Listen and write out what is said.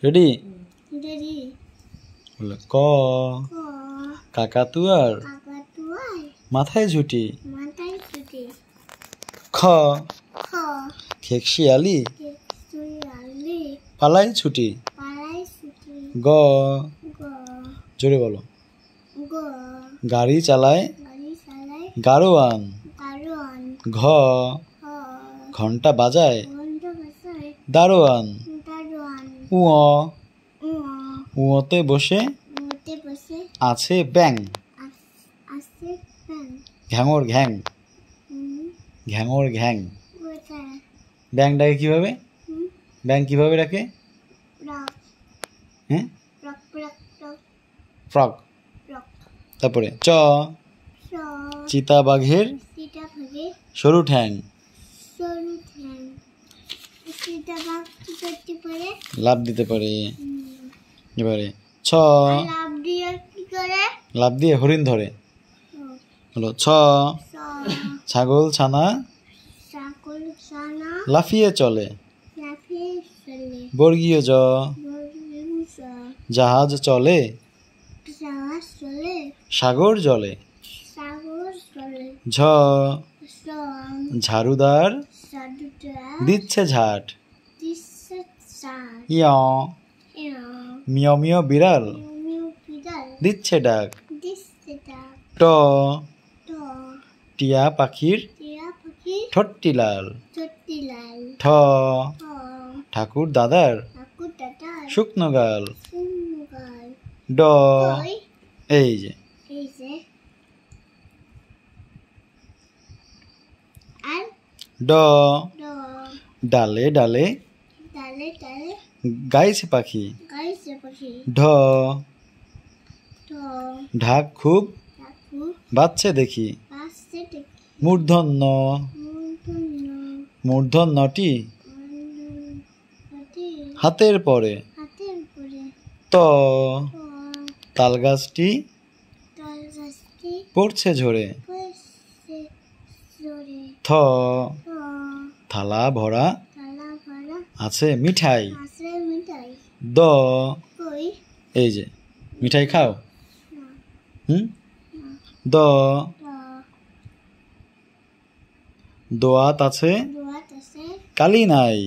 Ready? Ready. বলো ক। ক। কাকাতুয়ার কাকাতুয়ার মাথায় ঝুঁটি। মাথায় ছুটি। খ। খ। খেকশিয়ালি খেকশিয়ালি পালায় ছুটি। পালায় ছুটি। গ। গ। জোরে বলো। গ। গাড়ি চালায় গাড়ি চালায় গাড়োয়ান। গাড়োয়ান। ঘ। খ। ঘন্টা বাজায় ঘন্টা বাজায় দারোয়ান। দারোয়ান। উঁ। উ। উঁতে বসে উতে বসে আছে ব্যাং। আছে ফ্যান। ঘ্যাঙর ঘ্যাং। হুম। ঘ্যাঙর ঘ্যাং। কোথায়? ব্যাং ডাকে কিভাবে? হুম। ব্যাং কিভাবে ডাকে? রক। হ্যাঁ, rock rock rock frog. Rock. তারপরে চ। স। চিতাবাঘের চিতাবাঘে সরু ঠ্যাং সরু ঠ্যাং। চিতাবাঘ কি করতে পারে? লাফ দিতে পারে। এবারে ছ। আর লাফ দিয়ে কি করে? লাফ দিয়ে হরিণ ধরে। ও, হলো ছ। স। ছাগল ছানা ছাগল ছানা লাফিয়ে চলে। লাফিয়ে চলে। বর্গীয় জ। বর্গীয় জ। জাহাজ চলে জাহাজ চলে। সাগর জলে। সাগর চলে। ঝ। স। ঝাড়ুদার সাধুটা দিচ্ছে ঝাট। দিচ্ছে চার। ইয়। মিয় মিয় বিড়াল মিউ বিড়াল দিচ্ছে ডাক। দিচ্ছে ডাক। ট। ট। টিয়া পাখির টিয়া পাখি ঠোঁটটি লাল। ছোট্টি লাল। ঠ। ঠ। ঠাকুর দাদার ঠাকুর দাদার শুকনো গাল। সুন্দর। ড। কই? এই যে এই যে। আর ড। ড। ডালে ডালে ডালে ডালে গাইছে পাখি। গাইছে পাখি। ঢ। ঢ। ঢাক খুব ঠাকুর বাজছে দেখি। আসছে দেখি। মূর্ধন্য মূর্ধন্য মূর্ধন্যটি হাতি হাতের পরে। হাতের উপরে। ত। ট। তালগাছটি তাল গাছটি পড়ছে ঝরে। পড়ছে জোরে। থ। ঠ। থালা ভরা থালা ভরা আছে মিঠাই। আছে মিঠাই। দ। কই? এই যে মিঠাই খাও। না। হুম। না। দ। ট। দোয়াত আছে দোয়াত আছে কালি নাই।